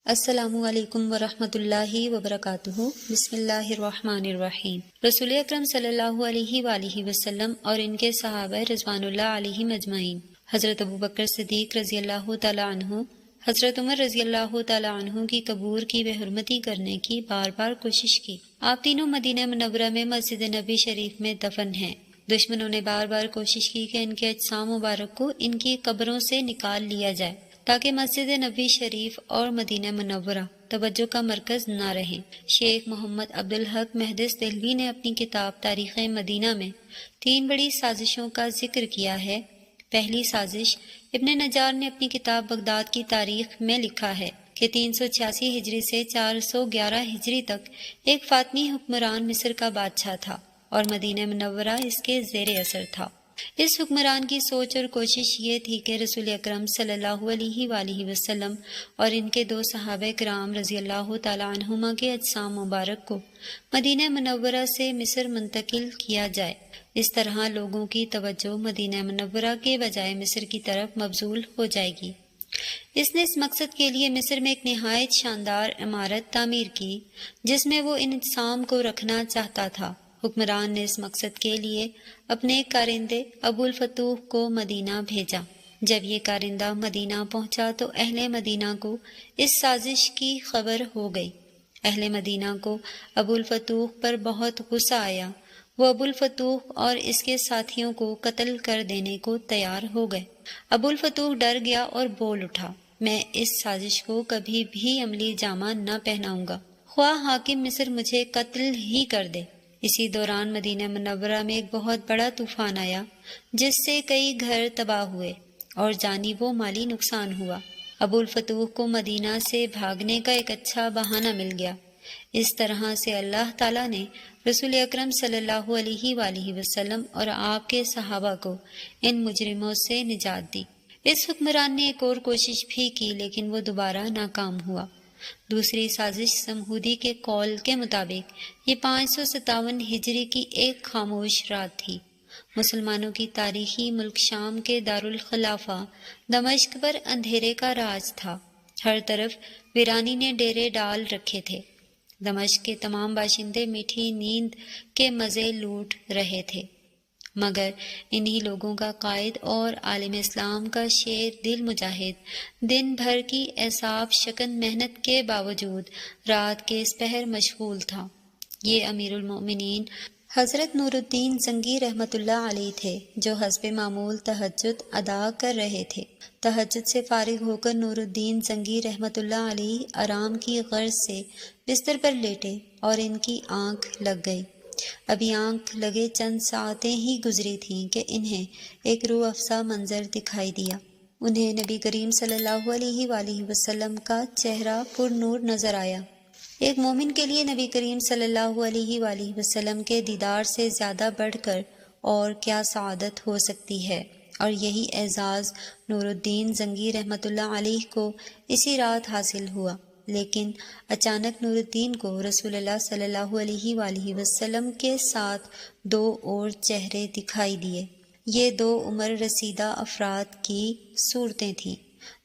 السلام علیکم ورحمۃ اللہ وبرکاتہ۔ بسم اللہ الرحمن الرحیم۔ رسول اکرم صلی اللہ علیہ وآلہ وسلم اور ان کے صحابہ رضوان اللہ علیہم اجمعین، حضرت ابوبکر صدیق رضی اللہ تعالی عنہ، حضرت عمر رضی اللہ تعالی عنہ کی قبور کی بے حرمتی کرنے کی بار بار کوشش کی۔ آپ تینوں مدینہ منورہ میں مسجد نبی شریف میں دفن ہیں۔ دشمنوں نے بار بار کوشش کی کہ ان کے اجسام مبارک کو ان کی قبروں سے نکال لیا جائے تاکہ مسجد نبی شریف اور مدینہ منورہ توجہ کا مرکز نہ رہیں۔ شیخ محمد عبدالحق محدث دہلوی نے اپنی کتاب تاریخ مدینہ میں 3 بڑی سازشوں کا ذکر کیا ہے۔ پہلی سازش، ابن نجار نے اپنی کتاب بغداد کی تاریخ میں لکھا ہے کہ 386 ہجری سے 411 ہجری تک ایک فاطمی حکمران مصر کا بادشاہ تھا اور مدینہ منورہ اس کے زیر اثر تھا۔ اس حکمران کی سوچ اور کوشش یہ تھی کہ رسول اکرم صلی اللہ علیہ وآلہ وسلم اور ان کے 2 صحابہ کرام رضی اللہ تعالی عنہما کے اجسام مبارک کو مدینہ منورہ سے مصر منتقل کیا جائے۔ اس طرح لوگوں کی توجہ مدینہ منورہ کے بجائے مصر کی طرف مبذول ہو جائے گی۔ اس نے اس مقصد کے لیے مصر میں ایک نہایت شاندار عمارت تعمیر کی جس میں وہ ان اجسام کو رکھنا چاہتا تھا۔ حکمران نے اس مقصد کے لیے اپنے کارندے ابو الفتوح کو مدینہ بھیجا۔ جب یہ کارندہ مدینہ پہنچا تو اہل مدینہ کو اس سازش کی خبر ہو گئی۔ اہل مدینہ کو ابو الفتوح پر بہت غصہ آیا۔ وہ ابو الفتوح اور اس کے ساتھیوں کو قتل کر دینے کو تیار ہو گئے۔ ابو الفتوح ڈر گیا اور بول اٹھا، میں اس سازش کو کبھی بھی عملی جامہ نہ پہناؤں گا، خواہ حاکم مصر مجھے قتل ہی کر دے۔ اسی دوران مدینہ منورہ میں ایک بہت بڑا طوفان آیا جس سے کئی گھر تباہ ہوئے اور جانی و مالی نقصان ہوا۔ ابو الفتوح کو مدینہ سے بھاگنے کا ایک اچھا بہانہ مل گیا۔ اس طرح سے اللہ تعالیٰ نے رسول اکرم صلی اللہ علیہ وآلہ وسلم اور آپ کے صحابہ کو ان مجرموں سے نجات دی۔ اس حکمران نے ایک اور کوشش بھی کی لیکن وہ دوبارہ ناکام ہوا۔ دوسری سازش سمہودی کے قول کے مطابق یہ 557 ہجری کی ایک خاموش رات تھی۔ مسلمانوں کی تاریخی ملک شام کے دارالخلافہ دمشق پر اندھیرے کا راج تھا۔ ہر طرف ویرانی نے ڈیرے ڈال رکھے تھے۔ دمشق کے تمام باشندے میٹھی نیند کے مزے لوٹ رہے تھے، مگر انہی لوگوں کا قائد اور عالم اسلام کا شیر دل مجاہد دن بھر کی اعصاب شکن محنت کے باوجود رات کے اس پہر مشغول تھا۔ یہ امیر المؤمنین حضرت نور الدین زنگی رحمۃ اللہ علیہ تھے جو حسب معمول تہجد ادا کر رہے تھے۔ تہجد سے فارغ ہو کر نور الدین زنگی رحمۃ اللہ علیہ آرام کی غرض سے بستر پر لیٹے اور ان کی آنکھ لگ گئی۔ ابھی آنکھ لگے چند ساعتیں ہی گزری تھیں کہ انہیں ایک روح افزا منظر دکھائی دیا۔ انہیں نبی کریم صلی اللہ علیہ وآلہ وسلم کا چہرہ پر نور نظر آیا۔ ایک مومن کے لیے نبی کریم صلی اللہ علیہ وآلہ وسلم کے دیدار سے زیادہ بڑھ کر اور کیا سعادت ہو سکتی ہے، اور یہی اعزاز نور الدین زنگی رحمۃ اللہ علیہ کو اسی رات حاصل ہوا۔ لیکن اچانک نور الدین کو رسول اللہ صلی اللہ علیہ وآلہ وسلم کے ساتھ 2 اور چہرے دکھائی دیے۔ یہ 2 عمر رسیدہ افراد کی صورتیں تھیں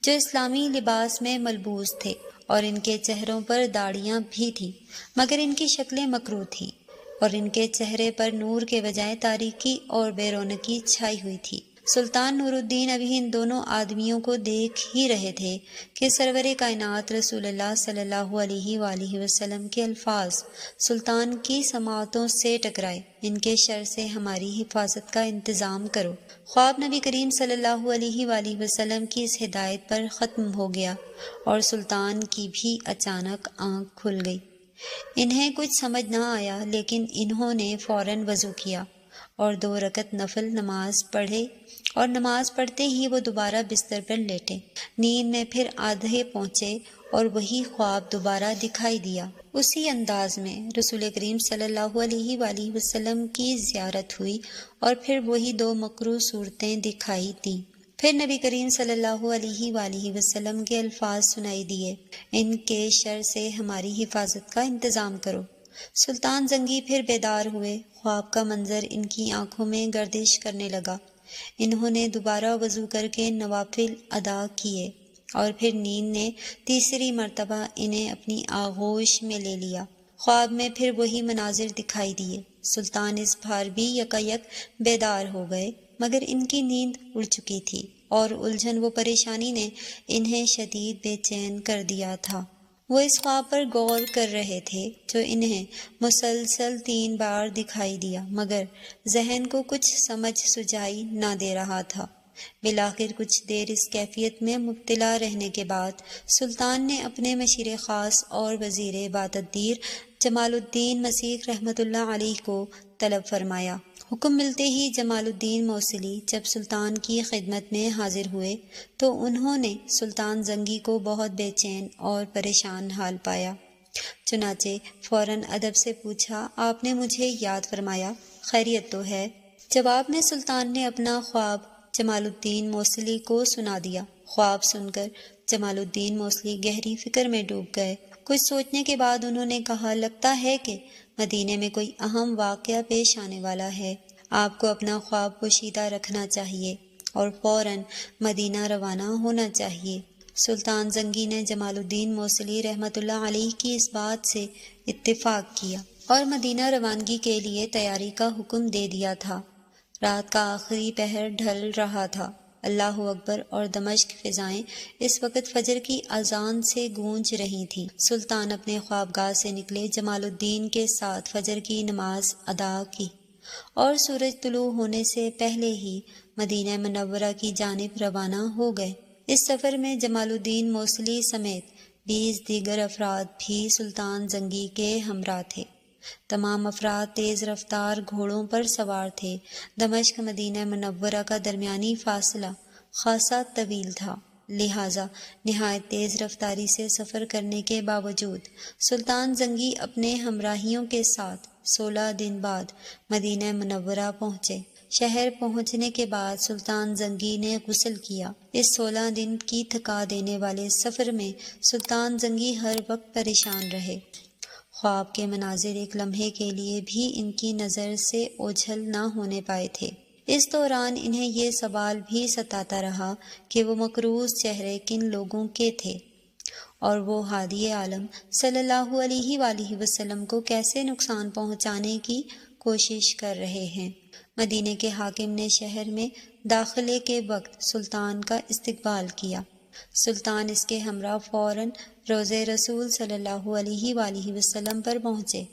جو اسلامی لباس میں ملبوس تھے اور ان کے چہروں پر داڑھیاں بھی تھیں، مگر ان کی شکلیں مکروہ تھیں اور ان کے چہرے پر نور کے بجائے تاریکی اور بے رونقی چھائی ہوئی تھی۔ سلطان نور الدین ابھی ان دونوں آدمیوں کو دیکھ ہی رہے تھے کہ سرور کائنات رسول اللہ صلی اللہ علیہ وآلہ وسلم کے الفاظ سلطان کی سماعتوں سے ٹکرائے، ان کے شر سے ہماری حفاظت کا انتظام کرو۔ خواب نبی کریم صلی اللہ علیہ وآلہ وسلم کی اس ہدایت پر ختم ہو گیا اور سلطان کی بھی اچانک آنکھ کھل گئی۔ انہیں کچھ سمجھ نہ آیا لیکن انہوں نے فوراً وضو کیا اور 2 رکعت نفل نماز پڑھے اور نماز پڑھتے ہی وہ دوبارہ بستر پر لیٹے۔ نیند میں پھر آدھے پہنچے اور وہی خواب دوبارہ دکھائی دیا۔ اسی انداز میں رسول کریم صلی اللہ علیہ وآلہ وسلم کی زیارت ہوئی اور پھر وہی 2 مکروہ صورتیں دکھائی دیں۔ پھر نبی کریم صلی اللہ علیہ وآلہ وسلم کے الفاظ سنائی دیے، ان کے شر سے ہماری حفاظت کا انتظام کرو۔ سلطان زنگی پھر بیدار ہوئے۔ خواب کا منظر ان کی آنکھوں میں گردش کرنے لگا۔ انہوں نے دوبارہ وضو کر کے نوافل ادا کیے اور پھر نیند نے تیسری مرتبہ انہیں اپنی آغوش میں لے لیا۔ خواب میں پھر وہی مناظر دکھائی دیے۔ سلطان اس بار بھی یکایک بیدار ہو گئے، مگر ان کی نیند اڑ چکی تھی اور الجھن و پریشانی نے انہیں شدید بے چین کر دیا تھا۔ وہ اس خواب پر غور کر رہے تھے جو انہیں مسلسل 3 بار دکھائی دیا، مگر ذہن کو کچھ سمجھ سجائی نہ دے رہا تھا۔ بالآخر کچھ دیر اس کیفیت میں مبتلا رہنے کے بعد سلطان نے اپنے مشیر خاص اور وزیر باتدبیر جمال الدین مسیح رحمۃ اللہ علیہ کو طلب فرمایا۔ حکم ملتے ہی جمال الدین موصلی جب سلطان کی خدمت میں حاضر ہوئے تو انہوں نے سلطان زنگی کو بہت بے چین اور پریشان حال پایا۔ چنانچہ فوراً ادب سے پوچھا، آپ نے مجھے یاد فرمایا، خیریت تو ہے؟ جواب میں سلطان نے اپنا خواب جمال الدین موصلی کو سنا دیا۔ خواب سن کر جمال الدین موصلی گہری فکر میں ڈوب گئے۔ کچھ سوچنے کے بعد انہوں نے کہا، لگتا ہے کہ مدینے میں کوئی اہم واقعہ پیش آنے والا ہے۔ آپ کو اپنا خواب پوشیدہ رکھنا چاہیے اور فوراً مدینہ روانہ ہونا چاہیے۔ سلطان زنگی نے جمال الدین موصلی رحمۃ اللہ علیہ کی اس بات سے اتفاق کیا اور مدینہ روانگی کے لیے تیاری کا حکم دے دیا تھا۔ رات کا آخری پہر ڈھل رہا تھا۔ اللہ اکبر اور دمشق فضائیں اس وقت فجر کی اذان سے گونج رہی تھیں۔ سلطان اپنے خوابگاہ سے نکلے، جمال الدین کے ساتھ فجر کی نماز ادا کی اور سورج طلوع ہونے سے پہلے ہی مدینہ منورہ کی جانب روانہ ہو گئے۔ اس سفر میں جمال الدین موصلی سمیت 20 دیگر افراد بھی سلطان زنگی کے ہمراہ تھے۔ تمام افراد تیز رفتار گھوڑوں پر سوار تھے۔ دمشق مدینہ منورہ کا درمیانی فاصلہ خاصا طویل تھا، لہٰذا نہایت تیز رفتاری سے سفر کرنے کے باوجود سلطان زنگی اپنے ہمراہیوں کے ساتھ 16 دن بعد مدینہ منورہ پہنچے۔ شہر پہنچنے کے بعد سلطان زنگی نے غسل کیا۔ اس 16 دن کی تھکا دینے والے سفر میں سلطان زنگی ہر وقت پریشان رہے۔ خواب کے مناظر ایک لمحے کے لیے بھی ان کی نظر سے اوجھل نہ ہونے پائے تھے۔ اس دوران انہیں یہ سوال بھی ستاتا رہا کہ وہ مقروض چہرے کن لوگوں کے تھے اور وہ ہادی عالم صلی اللہ علیہ وآلہ وسلم کو کیسے نقصان پہنچانے کی کوشش کر رہے ہیں۔ مدینے کے حاکم نے شہر میں داخلے کے وقت سلطان کا استقبال کیا۔ سلطان اس کے ہمراہ فوراً روضہ رسول صلی اللہ علیہ وآلہ وسلم پر پہنچے،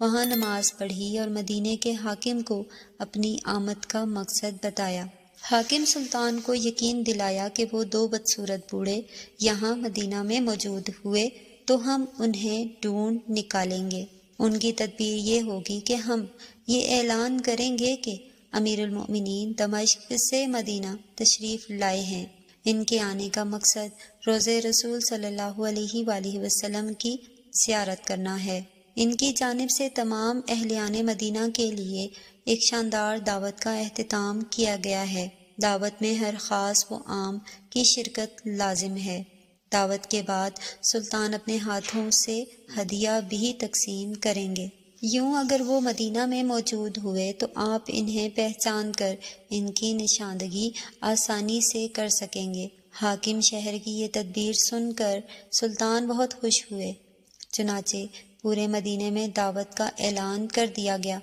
وہاں نماز پڑھی اور مدینے کے حاکم کو اپنی آمد کا مقصد بتایا۔ حاکم سلطان کو یقین دلایا کہ وہ 2 بدصورت بوڑھے یہاں مدینہ میں موجود ہوئے تو ہم انہیں ڈھونڈ نکالیں گے۔ ان کی تدبیر یہ ہوگی کہ ہم یہ اعلان کریں گے کہ امیر المؤمنین دمشق سے مدینہ تشریف لائے ہیں۔ ان کے آنے کا مقصد روضہ رسول صلی اللہ علیہ وآلہ وسلم کی زیارت کرنا ہے۔ ان کی جانب سے تمام اہلیان مدینہ کے لیے ایک شاندار دعوت کا اہتمام کیا گیا ہے۔ دعوت میں ہر خاص و عام کی شرکت لازم ہے۔ دعوت کے بعد سلطان اپنے ہاتھوں سے ہدیہ بھی تقسیم کریں گے۔ یوں اگر وہ مدینہ میں موجود ہوئے تو آپ انہیں پہچان کر ان کی نشاندہی آسانی سے کر سکیں گے۔ حاکم شہر کی یہ تدبیر سن کر سلطان بہت خوش ہوئے۔ چنانچہ پورے مدینے میں دعوت کا اعلان کر دیا گیا۔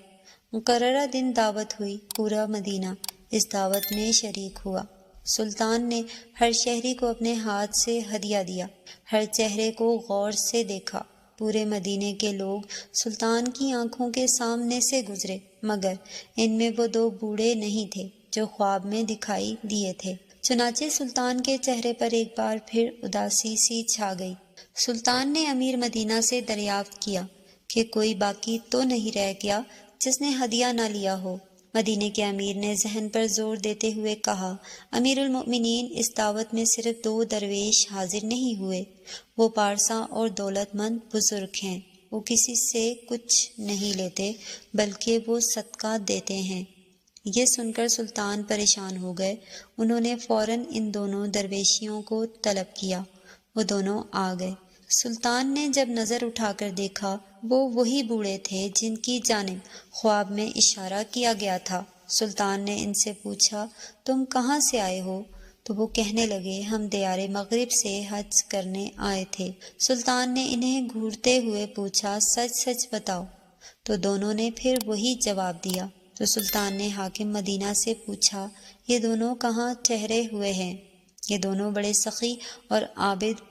مقررہ دن دعوت ہوئی، پورا مدینہ اس دعوت میں شریک ہوا۔ سلطان نے ہر شہری کو اپنے ہاتھ سے ہدیہ دیا، ہر چہرے کو غور سے دیکھا۔ پورے مدینے کے لوگ سلطان کی آنکھوں کے سامنے سے گزرے، مگر ان میں وہ 2 بوڑھے نہیں تھے جو خواب میں دکھائی دیے تھے۔ چنانچہ سلطان کے چہرے پر ایک بار پھر اداسی سی چھا گئی۔ سلطان نے امیر مدینہ سے دریافت کیا کہ کوئی باقی تو نہیں رہ گیا جس نے ہدیہ نہ لیا ہو۔ مدینے کے امیر نے ذہن پر زور دیتے ہوئے کہا، امیر المؤمنین اس دعوت میں صرف 2 درویش حاضر نہیں ہوئے، وہ پارساں اور دولت مند بزرگ ہیں، وہ کسی سے کچھ نہیں لیتے بلکہ وہ صدقہ دیتے ہیں۔ یہ سن کر سلطان پریشان ہو گئے۔ انہوں نے فوراً ان دونوں درویشیوں کو طلب کیا۔ وہ دونوں آ گئے۔ سلطان نے جب نظر اٹھا کر دیکھا، وہ وہی بوڑھے تھے جن کی جانب خواب میں اشارہ کیا گیا تھا۔ سلطان نے ان سے پوچھا، تم کہاں سے آئے ہو؟ تو وہ کہنے لگے ہم دیار مغرب سے حج کرنے آئے تھے۔ سلطان نے انہیں گھورتے ہوئے پوچھا سچ سچ بتاؤ، تو دونوں نے پھر وہی جواب دیا۔ تو سلطان نے حاکم مدینہ سے پوچھا یہ دونوں کہاں ٹھہرے ہوئے ہیں؟ یہ دونوں بڑے سخی اور عابد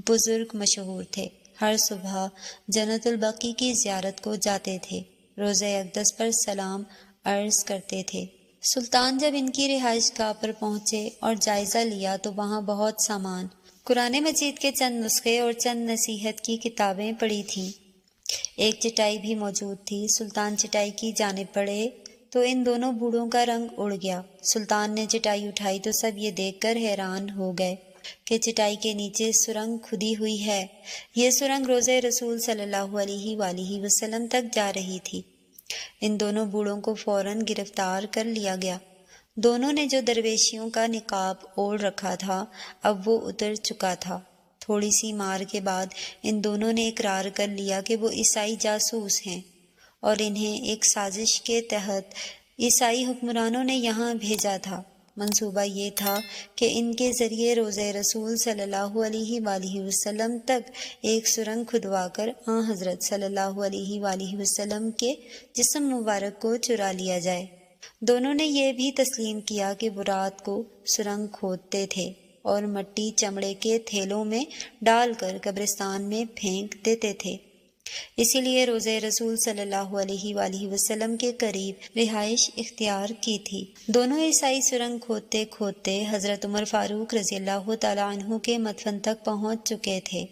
بزرگ مشہور تھے، ہر صبح جنت البقیع کی زیارت کو جاتے تھے، روزہ اقدس پر سلام عرض کرتے تھے۔ سلطان جب ان کی رہائش گاہ پر پہنچے اور جائزہ لیا تو وہاں بہت سامان، قرآن مجید کے چند نسخے اور چند نصیحت کی کتابیں پڑی تھیں۔ ایک چٹائی بھی موجود تھی۔ سلطان چٹائی کی جانب بڑھے تو ان دونوں بوڑھوں کا رنگ اڑ گیا۔ سلطان نے چٹائی اٹھائی تو سب یہ دیکھ کر حیران ہو گئے کہ چٹائی کے نیچے سرنگ کھدی ہوئی ہے۔ یہ سرنگ روضہ رسول صلی اللہ علیہ وآلہ وسلم تک جا رہی تھی۔ ان دونوں بوڑھوں کو فوراً گرفتار کر لیا گیا۔ دونوں نے جو درویشیوں کا نقاب اوڑھ رکھا تھا اب وہ اتر چکا تھا۔ تھوڑی سی مار کے بعد ان دونوں نے اقرار کر لیا کہ وہ عیسائی جاسوس ہیں اور انہیں ایک سازش کے تحت عیسائی حکمرانوں نے یہاں بھیجا تھا۔ منصوبہ یہ تھا کہ ان کے ذریعے روضہ رسول صلی اللہ علیہ وآلہ وسلم تک ایک سرنگ کھدوا کر آن حضرت صلی اللہ علیہ وآلہ وسلم کے جسم مبارک کو چرا لیا جائے۔ دونوں نے یہ بھی تسلیم کیا کہ وہ رات کو سرنگ کھودتے تھے اور مٹی چمڑے کے تھیلوں میں ڈال کر قبرستان میں پھینک دیتے تھے، اسی لیے روضہ رسول صلی اللہ علیہ وآلہ وسلم کے قریب رہائش اختیار کی تھی۔ دونوں عیسائی سرنگ کھودتے کھودتے حضرت عمر فاروق رضی اللہ تعالیٰ عنہ کے مدفن تک پہنچ چکے تھے۔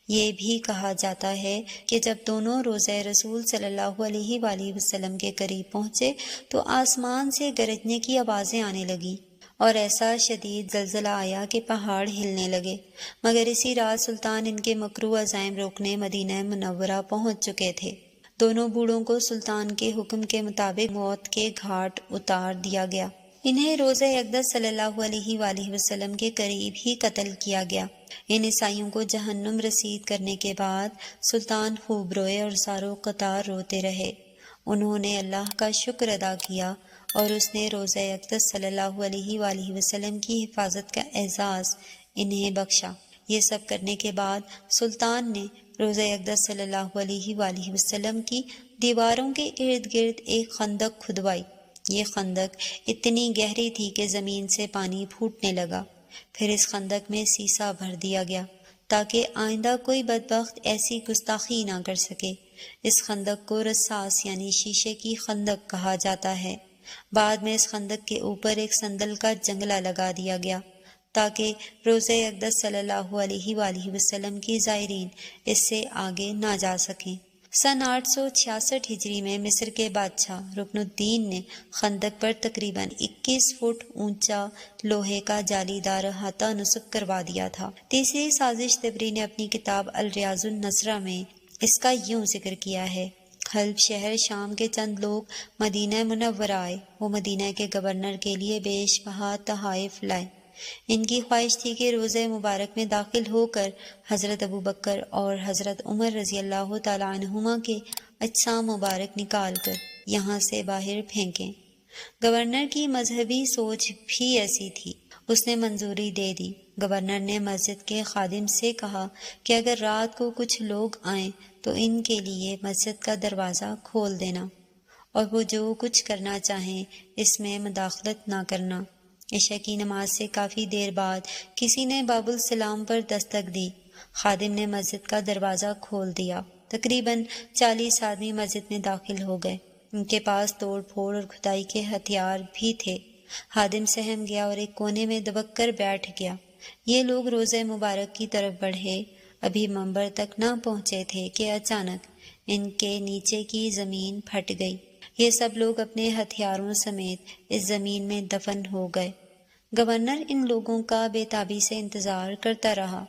یہ بھی کہا جاتا ہے کہ جب دونوں روضہ رسول صلی اللہ علیہ وآلہ وسلم کے قریب پہنچے تو آسمان سے گرجنے کی آوازیں آنے لگیں اور ایسا شدید زلزلہ آیا کہ پہاڑ ہلنے لگے، مگر اسی رات سلطان ان کے مکروہ عزائم روکنے مدینہ منورہ پہنچ چکے تھے۔ دونوں بوڑھوں کو سلطان کے حکم کے مطابق موت کے گھاٹ اتار دیا گیا۔ انہیں روضہ اقدس صلی اللہ علیہ وآلہ وسلم کے قریب ہی قتل کیا گیا۔ ان عیسائیوں کو جہنم رسید کرنے کے بعد سلطان خوب روئے اور ساروں قطار روتے رہے۔ انہوں نے اللہ کا شکر ادا کیا اور اس نے روضہ اقدس صلی اللہ علیہ وآلہ وسلم کی حفاظت کا اعزاز انہیں بخشا۔ یہ سب کرنے کے بعد سلطان نے روضہ اقدس صلی اللہ علیہ وآلہ وسلم کی دیواروں کے ارد گرد ایک خندق کھدوائی۔ یہ خندق اتنی گہری تھی کہ زمین سے پانی پھوٹنے لگا۔ پھر اس خندق میں سیسا بھر دیا گیا تاکہ آئندہ کوئی بدبخت ایسی گستاخی نہ کر سکے۔ اس خندق کو رصاص یعنی شیشے کی خندق کہا جاتا ہے۔ بعد میں اس خندق کے اوپر ایک سندل کا جنگلہ لگا دیا گیا تاکہ روضہ اقدس صلی اللہ علیہ وآلہ وسلم کی زائرین اس سے آگے نہ جا سکیں۔ سن 866 ہجری میں مصر کے بادشاہ رکن الدین نے خندق پر تقریباً 21 فٹ اونچا لوہے کا جالی دار احاطہ نصب کروا دیا تھا۔ تیسری سازش طبری نے اپنی کتاب الریاض النصرہ میں اس کا یوں ذکر کیا ہے: حلب شہر شام کے چند لوگ مدینہ منورہ آئے۔ وہ مدینہ کے گورنر کے لیے بیش بہا تحائف لائے۔ ان کی خواہش تھی کہ روضہ مبارک میں داخل ہو کر حضرت ابوبکر اور حضرت عمر رضی اللہ تعالیٰ عنہما کے اجسام مبارک نکال کر یہاں سے باہر پھینکیں۔ گورنر کی مذہبی سوچ بھی ایسی تھی، اس نے منظوری دے دی۔ گورنر نے مسجد کے خادم سے کہا کہ اگر رات کو کچھ لوگ آئیں تو ان کے لیے مسجد کا دروازہ کھول دینا اور وہ جو کچھ کرنا چاہیں اس میں مداخلت نہ کرنا۔ عشاء کی نماز سے کافی دیر بعد کسی نے باب السلام پر دستک دی۔ خادم نے مسجد کا دروازہ کھول دیا۔ تقریباً 40 آدمی مسجد میں داخل ہو گئے۔ ان کے پاس توڑ پھوڑ اور کھدائی کے ہتھیار بھی تھے۔ خادم سہم گیا اور ایک کونے میں دبک کر بیٹھ گیا۔ یہ لوگ روضہ مبارک کی طرف بڑھے، ابھی منبر تک نہ پہنچے تھے کہ اچانک ان کے نیچے کی زمین پھٹ گئی۔ یہ سب لوگ اپنے ہتھیاروں سمیت اس زمین میں دفن ہو گئے۔ گورنر ان لوگوں کا بے تابی سے انتظار کرتا رہا۔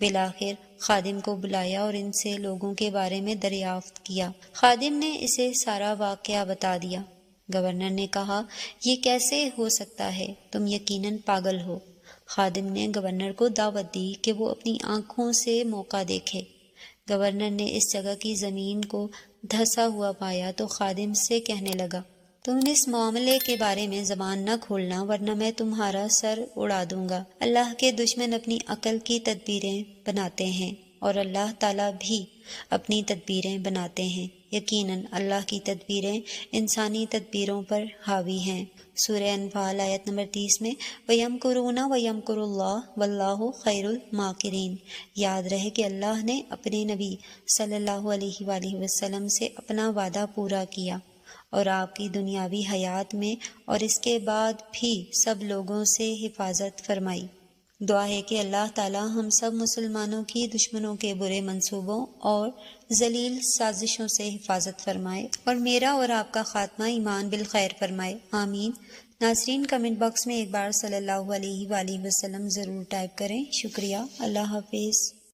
بالآخر خادم کو بلایا اور ان سے لوگوں کے بارے میں دریافت کیا۔ خادم نے اسے سارا واقعہ بتا دیا۔ گورنر نے کہا، یہ کیسے ہو سکتا ہے؟ تم یقیناً پاگل ہو۔ خادم نے گورنر کو دعوت دی کہ وہ اپنی آنکھوں سے موقع دیکھے۔ گورنر نے اس جگہ کی زمین کو دھسا ہوا پایا تو خادم سے کہنے لگا، تم اس معاملے کے بارے میں زبان نہ کھولنا ورنہ میں تمہارا سر اڑا دوں گا۔ اللہ کے دشمن اپنی عقل کی تدبیریں بناتے ہیں اور اللہ تعالیٰ بھی اپنی تدبیریں بناتے ہیں۔ یقیناً اللہ کی تدبیریں انسانی تدبیروں پر حاوی ہیں۔ سورہ انفال آیت نمبر 30 میں وَيَمْكُرُونَ وَيَمْكُرُ اللَّهُ وَاللَّهُ خَيْرُ الْمَاكِرِينَ۔ یاد رہے کہ اللہ نے اپنے نبی صلی اللہ علیہ وآلہ وسلم سے اپنا وعدہ پورا کیا اور آپ کی دنیاوی حیات میں اور اس کے بعد بھی سب لوگوں سے حفاظت فرمائی۔ دعا ہے کہ اللہ تعالی ہم سب مسلمانوں کی دشمنوں کے برے منصوبوں اور ذلیل سازشوں سے حفاظت فرمائے اور میرا اور آپ کا خاتمہ ایمان بالخیر فرمائے، آمین۔ ناظرین کمنٹ باکس میں ایک بار صلی اللہ علیہ وآلہ وسلم ضرور ٹائپ کریں۔ شکریہ، اللہ حافظ۔